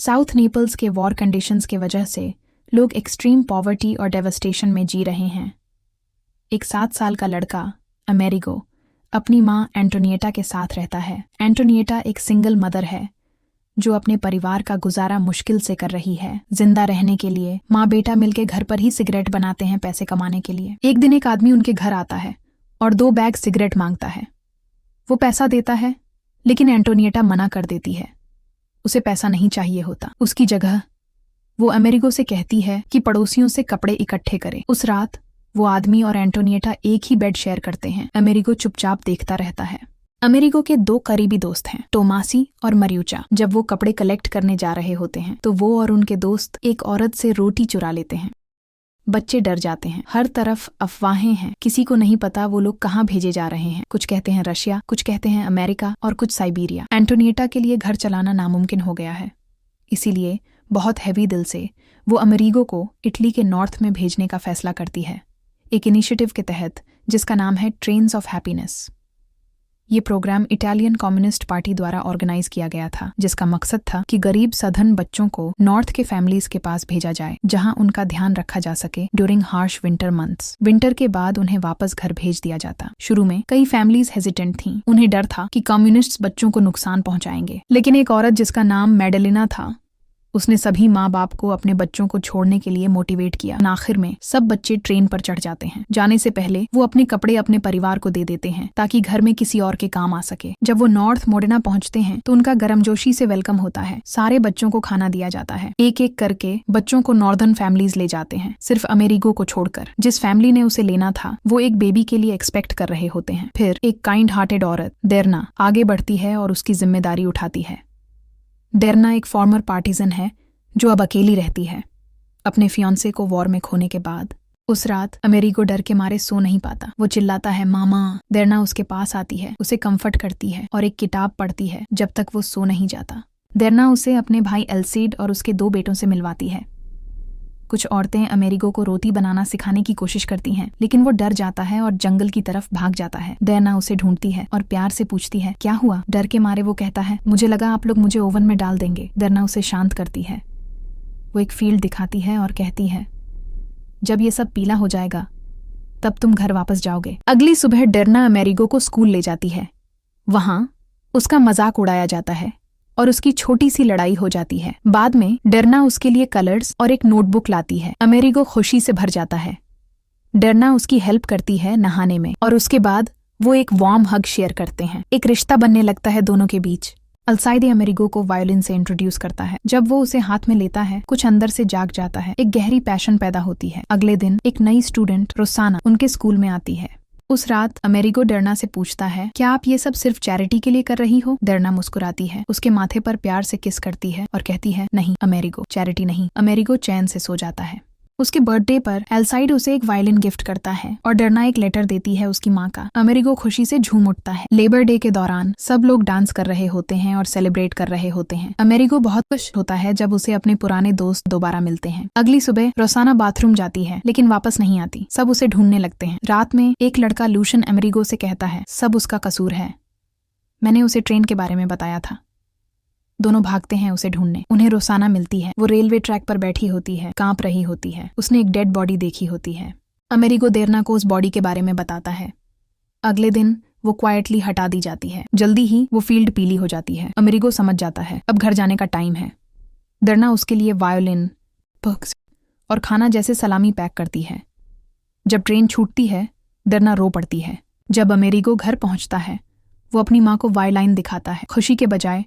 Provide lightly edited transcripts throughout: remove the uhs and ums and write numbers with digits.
South Naples के war conditions के वजह से लोग एक्सट्रीम पॉवर्टी और डेवस्टेशन में जी रहे हैं। एक 7 साल का लड़का अमेरिगो अपनी माँ एंटोनिएटा के साथ रहता है। एंटोनिएटा एक सिंगल मदर है जो अपने परिवार का गुजारा मुश्किल से कर रही है। जिंदा रहने के लिए माँ बेटा मिलकर घर पर ही सिगरेट बनाते हैं पैसे कमाने के लिए। एक दिन एक आदमी उनके घर आता है और 2 बैग सिगरेट मांगता है। वो पैसा देता है लेकिन एंटोनिएटा मना कर देती है। उसे पैसा नहीं चाहिए होता। उसकी जगह वो अमेरिगो से कहती है कि पड़ोसियों से कपड़े इकट्ठे करे। उस रात वो आदमी और एंटोनिएटा एक ही बेड शेयर करते हैं। अमेरिगो चुपचाप देखता रहता है। अमेरिगो के 2 करीबी दोस्त हैं, टोमासी और मरियूचा। जब वो कपड़े कलेक्ट करने जा रहे होते हैं तो वो और उनके दोस्त एक औरत से रोटी चुरा लेते हैं। बच्चे डर जाते हैं। हर तरफ अफवाहें हैं। किसी को नहीं पता वो लोग कहाँ भेजे जा रहे हैं। कुछ कहते हैं रशिया, कुछ कहते हैं अमेरिका और कुछ साइबेरिया। एंटोनिएटा के लिए घर चलाना नामुमकिन हो गया है, इसीलिए बहुत हैवी दिल से वो अमेरिगो को इटली के नॉर्थ में भेजने का फैसला करती है, एक इनिशिएटिव के तहत जिसका नाम है ट्रेन्स ऑफ हैप्पीनेस। ये प्रोग्राम इटालियन कम्युनिस्ट पार्टी द्वारा ऑर्गेनाइज किया गया था, जिसका मकसद था कि गरीब सधन बच्चों को नॉर्थ के फैमिलीज के पास भेजा जाए जहां उनका ध्यान रखा जा सके during harsh winter months. Winter के बाद उन्हें वापस घर भेज दिया जाता। शुरू में कई फैमिलीज हेजिटेंट थीं। उन्हें डर था कि कम्युनिस्ट्स बच्चों को नुकसान पहुंचाएंगे, लेकिन एक औरत जिसका नाम मैडेलिना था, उसने सभी माँ बाप को अपने बच्चों को छोड़ने के लिए मोटिवेट किया। आखिर में सब बच्चे ट्रेन पर चढ़ जाते हैं। जाने से पहले वो अपने कपड़े अपने परिवार को दे देते हैं ताकि घर में किसी और के काम आ सके। जब वो नॉर्थ मोडेना पहुंचते हैं तो उनका गर्मजोशी से वेलकम होता है। सारे बच्चों को खाना दिया जाता है। एक एक करके बच्चों को नॉर्दर्न फैमिलीज ले जाते हैं, सिर्फ अमेरिगो को छोड़कर। जिस फैमिली ने उसे लेना था वो एक बेबी के लिए एक्सपेक्ट कर रहे होते हैं। फिर एक काइंड हार्टेड औरत डेरना आगे बढ़ती है और उसकी जिम्मेदारी उठाती है। डेरना एक फॉर्मर पार्टिजन है जो अब अकेली रहती है अपने फियांसे को वॉर में खोने के बाद। उस रात अमेरिगो डर के मारे सो नहीं पाता। वो चिल्लाता है मामा। डेरना उसके पास आती है, उसे कंफर्ट करती है और एक किताब पढ़ती है जब तक वो सो नहीं जाता। डेरना उसे अपने भाई एल्सिड और उसके 2 बेटों से मिलवाती है। कुछ औरतें अमेरिगो को रोटी बनाना सिखाने की कोशिश करती हैं, लेकिन वो डर जाता है और जंगल की तरफ भाग जाता है। डेरना उसे ढूंढती है और प्यार से पूछती है क्या हुआ। डर के मारे वो कहता है मुझे लगा आप लोग मुझे ओवन में डाल देंगे। डेरना उसे शांत करती है। वो एक फील्ड दिखाती है और कहती है जब ये सब पीला हो जाएगा तब तुम घर वापस जाओगे। अगली सुबह डेरना अमेरिगो को स्कूल ले जाती है। वहां उसका मजाक उड़ाया जाता है और उसकी छोटी सी लड़ाई हो जाती है। बाद में डेरना उसके लिए कलर्स और एक नोटबुक लाती है। अमेरिगो खुशी से भर जाता है। डेरना उसकी हेल्प करती है नहाने में और उसके बाद वो एक वार्म हग शेयर करते हैं। एक रिश्ता बनने लगता है दोनों के बीच। अल्साइदे अमेरिगो को वायोलिन से इंट्रोड्यूस करता है। जब वो उसे हाथ में लेता है कुछ अंदर से जाग जाता है। एक गहरी पैशन पैदा होती है। अगले दिन एक नई स्टूडेंट रोसाना उनके स्कूल में आती है। उस रात अमेरिगो डेरना से पूछता है क्या आप ये सब सिर्फ चैरिटी के लिए कर रही हो। डेरना मुस्कुराती है, उसके माथे पर प्यार से किस करती है और कहती है नहीं अमेरिगो, चैरिटी नहीं। अमेरिगो चैन से सो जाता है। उसके बर्थडे पर एल्साइड उसे एक वायलिन गिफ्ट करता है और डेरना एक लेटर देती है उसकी माँ का। अमेरिगो खुशी से झूम उठता है। लेबर डे के दौरान सब लोग डांस कर रहे होते हैं और सेलिब्रेट कर रहे होते हैं। अमेरिगो बहुत खुश होता है जब उसे अपने पुराने दोस्त दोबारा मिलते हैं। अगली सुबह रोसाना बाथरूम जाती है लेकिन वापस नहीं आती। सब उसे ढूंढने लगते हैं। रात में एक लड़का लूशन अमेरिगो से कहता है सब उसका कसूर है, मैंने उसे ट्रेन के बारे में बताया था। दोनों भागते हैं उसे ढूंढने। उन्हें रोसाना मिलती है। वो रेलवे ट्रैक पर बैठी होती है, कांप रही होती है। उसने एक डेड बॉडी देखी होती है। अमेरिगो डेरना को उस बॉडी के बारे में बताता है। अगले दिन वो क्वाइटली हटा दी जाती है। जल्दी ही वो फील्ड पीली हो जाती है। अमेरिगो समझ जाता है अब घर जाने का टाइम है। डेरना उसके लिए वायोलिन, बुक्स और खाना जैसे सलामी पैक करती है। जब ट्रेन छूटती है डेरना रो पड़ती है। जब अमेरिगो घर पहुंचता है वो अपनी माँ को वायलाइन दिखाता है। खुशी के बजाय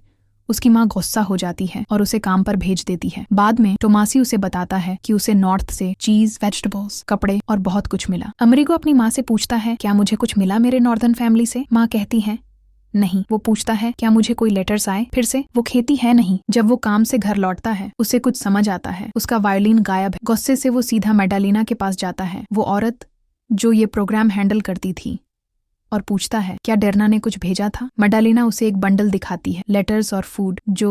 उसकी माँ गुस्सा हो जाती है और उसे काम पर भेज देती है। बाद में टोमासी उसे बताता है कि उसे नॉर्थ से चीज, वेजिटेबल्स, कपड़े और बहुत कुछ मिला। अमेरिगो अपनी माँ से पूछता है क्या मुझे कुछ मिला मेरे नॉर्दर्न फैमिली से। माँ कहती है नहीं। वो पूछता है क्या मुझे कोई लेटर्स आए फिर से। वो कहती है नहीं। जब वो काम से घर लौटता है उसे कुछ समझ आता है। उसका वायोलिन गायब है। गुस्से से वो सीधा मैडालिना के पास जाता है, वो औरत जो ये प्रोग्राम हैंडल करती थी, और पूछता है क्या डेरना ने कुछ भेजा था। मैडालिना उसे एक बंडल दिखाती है, लेटर्स और फूड जो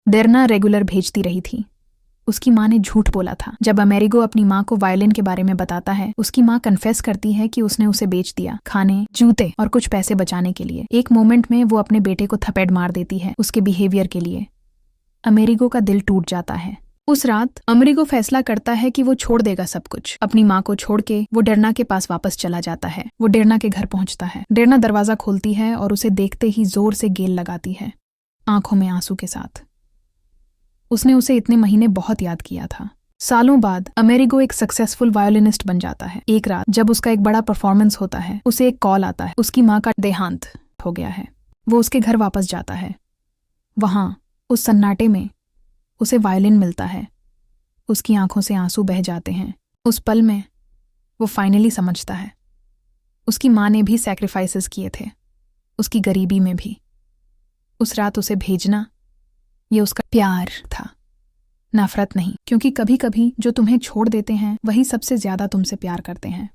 डेरना रेगुलर भेजती रही थी। उसकी माँ ने झूठ बोला था। जब अमेरिगो अपनी माँ को वायलिन के बारे में बताता है उसकी माँ कन्फेस करती है कि उसने उसे बेच दिया खाने, जूते और कुछ पैसे बचाने के लिए। एक मोमेंट में वो अपने बेटे को थपेड़ मार देती है उसके बिहेवियर के लिए। अमेरिगो का दिल टूट जाता है। उस रात अमेरिगो फैसला करता है कि वो छोड़ देगा सब कुछ। अपनी माँ को छोड़ के वो डेरना के पास वापस चला जाता है। वो डेरना के घर पहुंचता है। डेरना दरवाजा खोलती है और उसे देखते ही जोर से गेल लगाती है, आंखों में आंसू के साथ। उसने उसे इतने महीने बहुत याद किया था। सालों बाद अमेरिगो एक सक्सेसफुल वायोलिनिस्ट बन जाता है। एक रात जब उसका एक बड़ा परफॉर्मेंस होता है, उसे एक कॉल आता है। उसकी माँ का देहांत हो गया है। वो उसके घर वापस जाता है। वहां उस सन्नाटे में उसे वायलिन मिलता है। उसकी आंखों से आंसू बह जाते हैं। उस पल में वो फाइनली समझता है, उसकी माँ ने भी सैक्रिफाइसेस किए थे, उसकी गरीबी में भी। उस रात उसे भेजना ये उसका प्यार था, नफरत नहीं। क्योंकि कभी कभी जो तुम्हें छोड़ देते हैं वही सबसे ज्यादा तुमसे प्यार करते हैं।